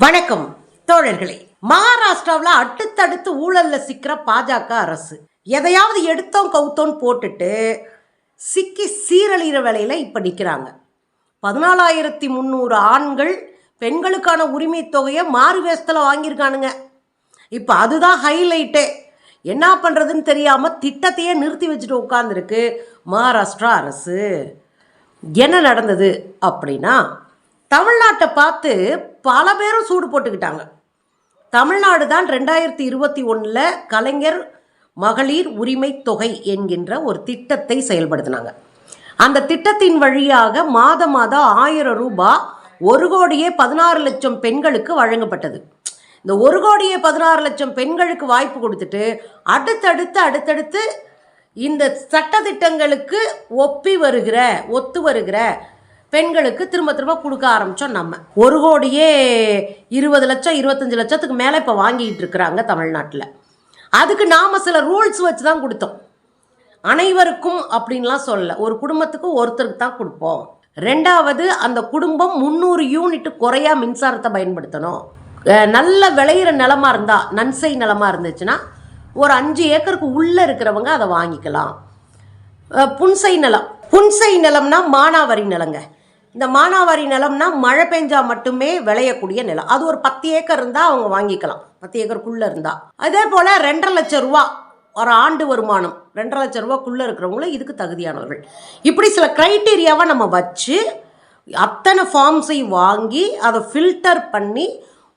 வணக்கம் தோழர்களே. மகாராஷ்டிராவில் அடுத்தடுத்து ஊழல்ல சிக்கிற பாஜக அரசு எதையாவது எடுத்தோம் கவுத்தோன்னு போட்டுட்டு சிக்கி சீரழிகிற வேலையில் இப்போ நிற்கிறாங்க. 14,300 ஆண்கள் பெண்களுக்கான உரிமை தொகையை மாறு வேஷத்தில் வாங்கியிருக்கானுங்க. இப்போ அதுதான் ஹைலைட்டே. என்ன பண்ணுறதுன்னு தெரியாமல் திட்டத்தையே நிறுத்தி வச்சுட்டு உட்காந்துருக்கு மகாராஷ்டிரா அரசு. என்ன நடந்தது அப்படின்னா, தமிழ்நாட்டை பார்த்து பல பேரும் சூடு போட்டுக்கிட்டாங்க. தமிழ்நாடு தான் 2021 கலைஞர் மகளிர் உரிமை தொகை என்கின்ற ஒரு திட்டத்தை செயல்படுத்தினாங்க. அந்த திட்டத்தின் வழியாக மாதம் 1000 ரூபாய் 1,16,00,000 பெண்களுக்கு வழங்கப்பட்டது. இந்த 1,16,00,000 பெண்களுக்கு வாய்ப்பு கொடுத்துட்டு அடுத்தடுத்து இந்த சட்டத்திட்டங்களுக்கு ஒத்து வருகிற பெண்களுக்கு திரும்ப கொடுக்க ஆரம்பித்தோம். நம்ம 1,20,00,000 25 லட்சத்துக்கு மேலே இப்போ வாங்கிட்டு இருக்கிறாங்க தமிழ்நாட்டில். அதுக்கு நாம் சில ரூல்ஸ் வச்சு தான் கொடுத்தோம். அனைவருக்கும் அப்படின்லாம் சொல்லலை, ஒரு குடும்பத்துக்கு ஒருத்தருக்கு தான் கொடுப்போம். ரெண்டாவது, அந்த குடும்பம் 300 யூனிட் குறையா மின்சாரத்தை பயன்படுத்தணும். நல்ல விளையிற நிலமாக இருந்தால், நன்சை நிலமாக இருந்துச்சுன்னா ஒரு 5 ஏக்கருக்கு உள்ளே இருக்கிறவங்க அதை வாங்கிக்கலாம். புன்சை நிலம்னா மானாவாரி நிலங்க. இந்த மானாவாரி நிலம்னா மழை பெஞ்சா மட்டுமே விளையக்கூடிய நிலம். அது ஒரு 10 ஏக்கர் இருந்தால் அவங்க வாங்கிக்கலாம், 10 ஏக்கருக்குள்ளே இருந்தால். அதே போல் 2,50,000 ரூபா ஒரு ஆண்டு வருமானம், 2,50,000 ரூபாக்குள்ளே இருக்கிறவங்களும் இதுக்கு தகுதியானவர்கள். இப்படி சில க்ரைட்டீரியாவை நம்ம வச்சு அத்தனை ஃபார்ம்ஸை வாங்கி அதை ஃபில்டர் பண்ணி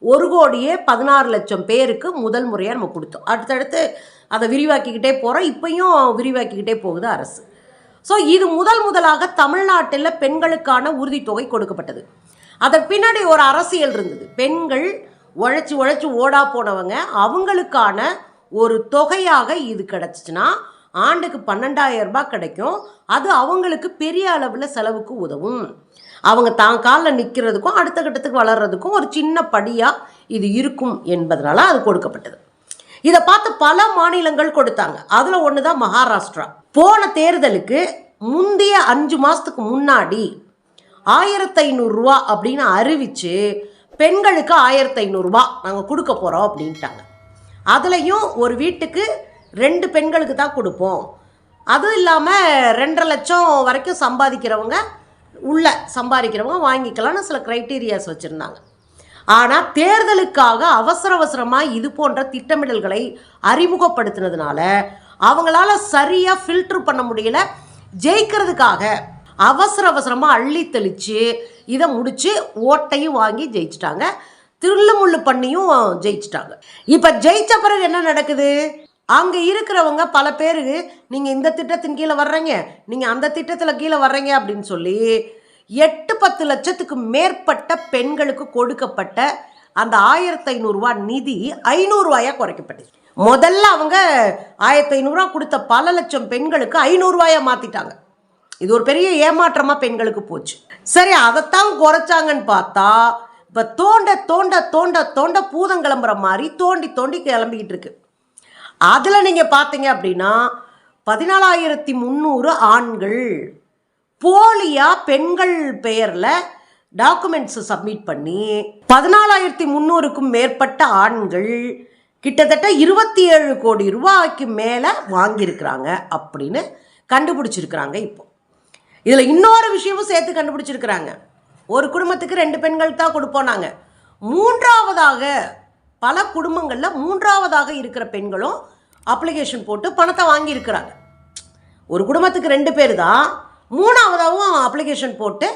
1,16,00,000 பேருக்கு முதல் முறையாக நம்ம கொடுத்தோம். அடுத்தடுத்து அதை விரிவாக்கிக்கிட்டே போகிறோம். இப்போயும் விரிவாக்கிக்கிட்டே போகுது அரசு. ஸோ இது முதலாக தமிழ்நாட்டில் பெண்களுக்கான உறுதித்தொகை கொடுக்கப்பட்டது. அதன் பின்னாடி ஒரு அரசியல் இருந்தது. பெண்கள் உழைச்சி ஓடா போனவங்க, அவங்களுக்கான ஒரு தொகையாக இது கிடச்சிச்சின்னா ஆண்டுக்கு 12,000 ரூபாய் கிடைக்கும். அது அவங்களுக்கு பெரிய அளவில் செலவுக்கு உதவும். அவங்க தான் காலில் நிற்கிறதுக்கும் அடுத்த கட்டத்துக்கு வளர்கிறதுக்கும் ஒரு சின்ன படியாக இது இருக்கும் என்பதனால அது கொடுக்கப்பட்டது. இதை பார்த்து பல மாநிலங்கள் கொடுத்தாங்க. அதில் ஒன்று தான் மகாராஷ்டிரா. போன தேர்தலுக்கு முந்தைய 5 மாதத்துக்கு முன்னாடி 1,500 ரூபா அப்படின்னு அறிவித்து பெண்களுக்கு 1,500 ரூபா நாங்கள் கொடுக்க போகிறோம் அப்படின்ட்டாங்க. அதுலேயும் ஒரு வீட்டுக்கு 2 பெண்களுக்கு தான் கொடுப்போம். அதுவும் இல்லாமல் 2,50,000 லட்சம் வரைக்கும் சம்பாதிக்கிறவங்க வாங்கிக்கலாம்னு சில க்ரைட்டீரியாஸ் வச்சுருந்தாங்க. ஆனால் தேர்தலுக்காக அவசரமாக இது போன்ற திட்டமிடல்களை அறிமுகப்படுத்தினதுனால அவங்களால சரியாக ஃபில்டர் பண்ண முடியல. ஜெயிக்கிறதுக்காக அவசரமாக அள்ளி தெளித்து இதை முடித்து ஓட்டையும் வாங்கி ஜெயிச்சிட்டாங்க. திருள்ளுமுள்ளு பண்ணியும் ஜெயிச்சிட்டாங்க. இப்போ ஜெயித்த பிறகு என்ன நடக்குது? அங்கே இருக்கிறவங்க பல பேருக்கு நீங்கள் இந்த திட்டத்தின் கீழே வர்றீங்க, நீங்கள் அந்த திட்டத்தில் கீழே வர்றீங்க அப்படின்னு சொல்லி 8-10 லட்சத்துக்கு மேற்பட்ட பெண்களுக்கு கொடுக்கப்பட்ட அந்த 1,500 ரூபா நிதி 500 ரூபாயாக குறைக்கப்பட்டது. முதல்ல அவங்க 1,500 ரூபா கொடுத்த பல லட்சம் பெண்களுக்கு 500 ரூபாயாக மாற்றிட்டாங்க. இது ஒரு பெரிய ஏமாற்றமாக பெண்களுக்கு போச்சு. சரி, அதைத்தான் குறைச்சாங்கன்னு பார்த்தா இப்போ தோண்ட பூதம் கிளம்புற மாதிரி தோண்டி கிளம்பிக்கிட்டு இருக்கு. அதில் நீங்கள் பார்த்தீங்க அப்படின்னா 14,300 ஆண்கள் போலியாக பெண்கள் பெயரில் டாக்குமெண்ட்ஸை சப்மிட் பண்ணி 14,300க்கும் மேற்பட்ட ஆண்கள் கிட்டத்தட்ட 27 கோடி ரூபாய்க்கு மேலே வாங்கியிருக்கிறாங்க அப்படின்னு கண்டுபிடிச்சிருக்கிறாங்க. இப்போ இதில் இன்னொரு விஷயமும் சேர்த்து கண்டுபிடிச்சிருக்கிறாங்க. ஒரு குடும்பத்துக்கு 2 பெண்கள் தான் கொடுப்போம் நாங்கள். மூன்றாவதாக பல குடும்பங்களில் மூன்றாவதாக இருக்கிற பெண்களும் அப்ளிகேஷன் போட்டு பணத்தை வாங்கியிருக்கிறாங்க. ஒரு குடும்பத்துக்கு 2 பேர் தான், மூணாவதாகவும் அப்ளிகேஷன் போட்டு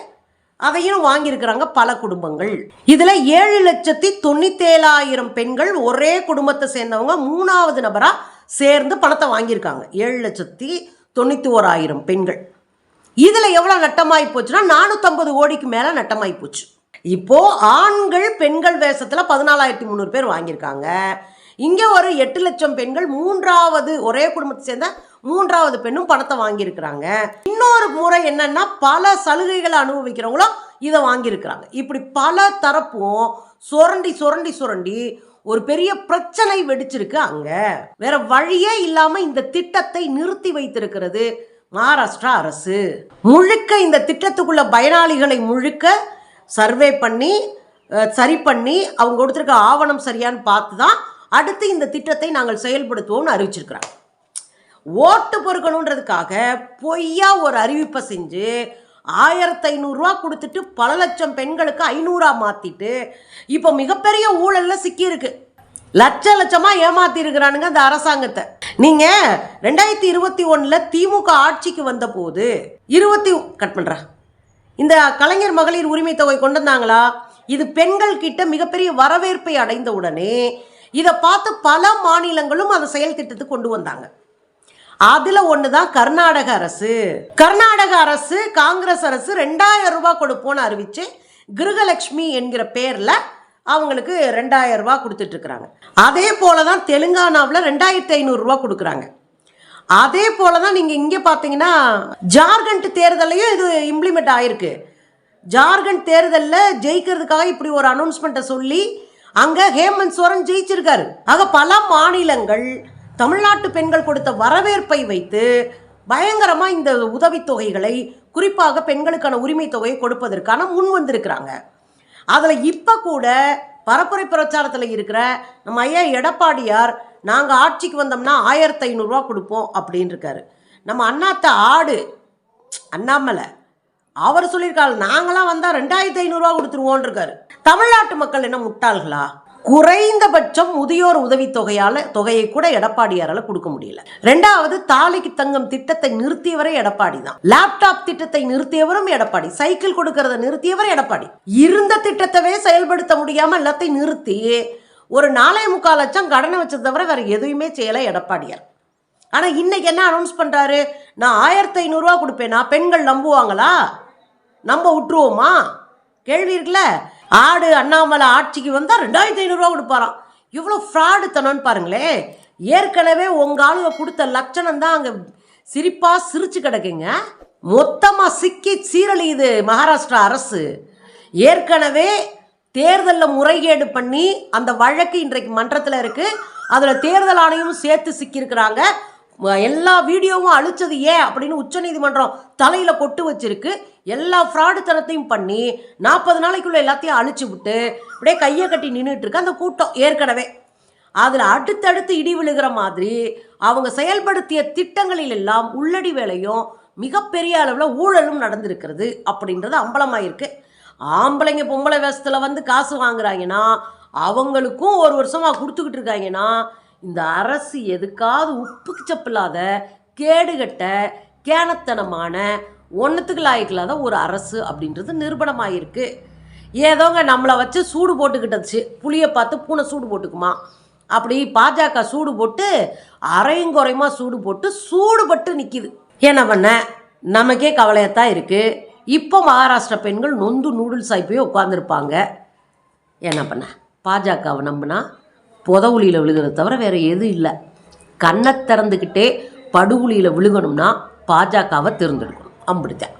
அதையும் வாங்கியிருக்கிறாங்க பல குடும்பங்கள். இதில் 7,97,000 பெண்கள் ஒரே குடும்பத்தை சேர்ந்தவங்க 3வது நபராக சேர்ந்து பணத்தை வாங்கியிருக்காங்க. 7,91,000 பெண்கள். இதில் எவ்வளோ நட்டமாகி போச்சுன்னா 450 கோடிக்கு மேலே நட்டமாகி போச்சு. இப்போது ஆண்கள் பெண்கள் வேஷத்தில் 14,300 பேர் வாங்கியிருக்காங்க. இங்கே ஒரு 8 லட்சம் பெண்கள் ஒரே குடும்பத்தை சேர்ந்த 3வது பெண்ணும் பணத்தை வாங்கியிருக்கிறாங்க. இன்னொரு முறை என்னன்னா, பல சலுகைகளை அனுபவிக்கிறவங்களும் இதை வாங்கியிருக்கிறாங்க. இப்படி பல தரப்பும் சுரண்டி ஒரு பெரிய பிரச்சனை வெடிச்சிருக்கு. அங்கே வேற வழியே இல்லாமல் இந்த திட்டத்தை நிறுத்தி வைத்திருக்கிறது மகாராஷ்டிரா அரசு. முழுக்க இந்த திட்டத்துக்குள்ள பயனாளிகளை முழுக்க சர்வே பண்ணி சரி பண்ணி அவங்க கொடுத்துருக்க ஆவணம் சரியான்னு பார்த்து தான் அடுத்து இந்த திட்டத்தை நாங்கள் செயல்படுத்துவோம்னு அறிவிச்சிருக்கிறாங்க. ஓட்டு பொறுக்கணுன்றதுக்காக பொய்யா ஒரு அறிவிப்பை செஞ்சு 1500 கொடுத்துட்டு பல லட்சம் பெண்களுக்கு 500 மாற்றிட்டு இப்போ மிகப்பெரிய ஊழலில் சிக்கியிருக்கு. லட்சமாக ஏமாத்தி இருக்கிறானுங்க அந்த அரசாங்கத்தை. நீங்கள் 2021 திமுக ஆட்சிக்கு வந்த போது கட் பண்ணுறேன் இந்த கலைஞர் மகளிர் உரிமை தொகை கொண்டு வந்தாங்களா? இது பெண்கள் கிட்ட மிகப்பெரிய வரவேற்பை அடைந்த உடனே இதை பார்த்து பல மாநிலங்களும் அதை செயல் திட்டத்துக்கு கொண்டு வந்தாங்க. அதில் ஒன்று தான் கர்நாடக அரசு. கர்நாடக அரசு காங்கிரஸ் அரசு 2000 ரூபாய் கொடுப்போன்னு அறிவிச்சு கிருகலட்சுமி என்கிற பேரில் அவங்களுக்கு 2000 ரூபாய் கொடுத்துட்டு இருக்கிறாங்க. அதே போல தான் தெலுங்கானாவில் 2500 ரூபாய் கொடுக்குறாங்க. அதே போல தான் நீங்கள் இங்கே பார்த்தீங்கன்னா ஜார்க்கண்ட் தேர்தலையும் இது இம்ப்ளிமெண்ட் ஆயிருக்கு. ஜார்க்கண்ட் தேர்தலில் ஜெயிக்கிறதுக்காக இப்படி ஒரு அனௌன்ஸ்மெண்ட்டை சொல்லி அங்கே ஹேமந்த் சோரன் ஜெயிச்சிருக்காரு. ஆக பல மாநிலங்கள் தமிழ்நாட்டு பெண்கள் கொடுத்த வரவேற்பை வைத்து பயங்கரமாக இந்த உதவித்தொகைகளை குறிப்பாக பெண்களுக்கான உரிமை தொகையை கொடுப்பதற்கான முன் வந்திருக்கிறாங்க. அதில் இப்போ கூட பரப்புரை பிரச்சாரத்தில் இருக்கிற நம்ம ஐயா எடப்பாடியார் நாங்கள் ஆட்சிக்கு வந்தோம்னா 1500 ரூபா கொடுப்போம் அப்படின்னு இருக்காரு. நம்ம அண்ணாத்த ஆடு அண்ணாமலை அவர் சொல்லியிருக்காரு நாங்களாம் வந்தால் 2500 ரூபா கொடுத்துருவோன்னு இருக்காரு. தமிழ்நாட்டு மக்கள் என்ன முட்டாள்களா? குறைந்தபட்சம் முதியோர் தொகையை கூட எடப்பாடியாரால் கொடுக்க முடியல. ரெண்டாவது தாலிக்கு தங்கம் திட்டத்தை நிறுத்தியவரே எடப்பாடி தான். லேப்டாப் திட்டத்தை நிறுத்தியவரும் எடப்பாடி. சைக்கிள் கொடுக்கறத நிறுத்தியவர் எடப்பாடி. இருந்த திட்டத்தவே செயல்படுத்த முடியாம எல்லாத்தையும் நிறுத்தி ஒரு 4.25 லட்சம் கடனை வச்சது தவிர வேற எதுவுமே செய்யல எடப்பாடியார். ஆனா இன்னைக்கு என்ன அனௌன்ஸ் பண்றாரு? நான் 1500 ரூபா கொடுப்பேனா? பெண்கள் நம்புவாங்களா? நம்ப விட்டுருவோமா? கேள்வி இருக்குல்ல. ஆடு அண்ணாமலை ஆட்சிக்கு வந்தால் 2500 ரூபா கொடுப்பாராம். இவ்வளோ ஃப்ராடு தனோன்னு பாருங்களேன். ஏற்கனவே உங்கள் ஆளுங்க கொடுத்த லட்சணம் தான் அங்கே சிரிப்பாக சிரிச்சு கிடக்குங்க. மொத்தமாக சிக்கி சீரழியுது மகாராஷ்டிரா அரசு. ஏற்கனவே தேர்தலில் முறைகேடு பண்ணி அந்த வழக்கு இன்றைக்கு மன்றத்தில் இருக்குது. அதில் தேர்தல் ஆணையமும் சேர்த்து சிக்கியிருக்கிறாங்க. எல்லா வீடியோவும் அழிச்சது ஏன் அப்படின்னு உச்சநீதிமன்றம் தலையில் கொட்டு வச்சிருக்கு. எல்லா ஃப்ராடு தனத்தையும் பண்ணி 40 நாளைக்குள்ளே எல்லாத்தையும் அழிச்சு விட்டு அப்படியே கையை கட்டி நின்றுட்டு இருக்கு அந்த கூட்டம். ஏற்கனவே அதில் அடுத்தடுத்து இடி விழுகிற மாதிரி அவங்க செயல்படுத்திய திட்டங்களில் எல்லாம் உள்ளடி வேலையும் மிகப்பெரிய அளவில் ஊழலும் நடந்திருக்கிறது அப்படின்றது அம்பலமாயிருக்கு. ஆம்பளைங்க பொம்பளை வேஷத்தில் வந்து காசு வாங்குறாங்கன்னா அவங்களுக்கும் ஒரு வருஷமாக கொடுத்துக்கிட்டு இருக்காங்கன்னா இந்த அரசு எதுக்காவது உப்புக்கு சப்பில்லாத கேடுகட்ட கேனத்தனமான ஒன்றுத்துக்கு லாய்க்கில்லாத ஒரு அரசு அப்படின்றது நிரூபணமாயிருக்கு. ஏதோங்க நம்மளை வச்சு சூடு போட்டுக்கிட்டச்சு. புளியை பார்த்து பூனை சூடு போட்டுக்குமா அப்படி பாஜக சூடு போட்டு அரையும் குறையுமா சூடுபட்டு நிற்கிது. என்ன பண்ண நமக்கே கவலையத்தான் இருக்குது. இப்போ மகாராஷ்டிரா பெண்கள் நொந்து நூடுல்ஸ் ஆகி போய் உட்காந்துருப்பாங்க. என்ன பண்ண பாஜகவை நம்பினா புதவுளியில் விழுகிறத தவிர வேறு எதுவும் இல்லை. கண்ணை திறந்துக்கிட்டே படுகுழியில் விழுகணும்னா பாஜகவை தேர்ந்தெடுக்கணும். அம்பிடித்தான்.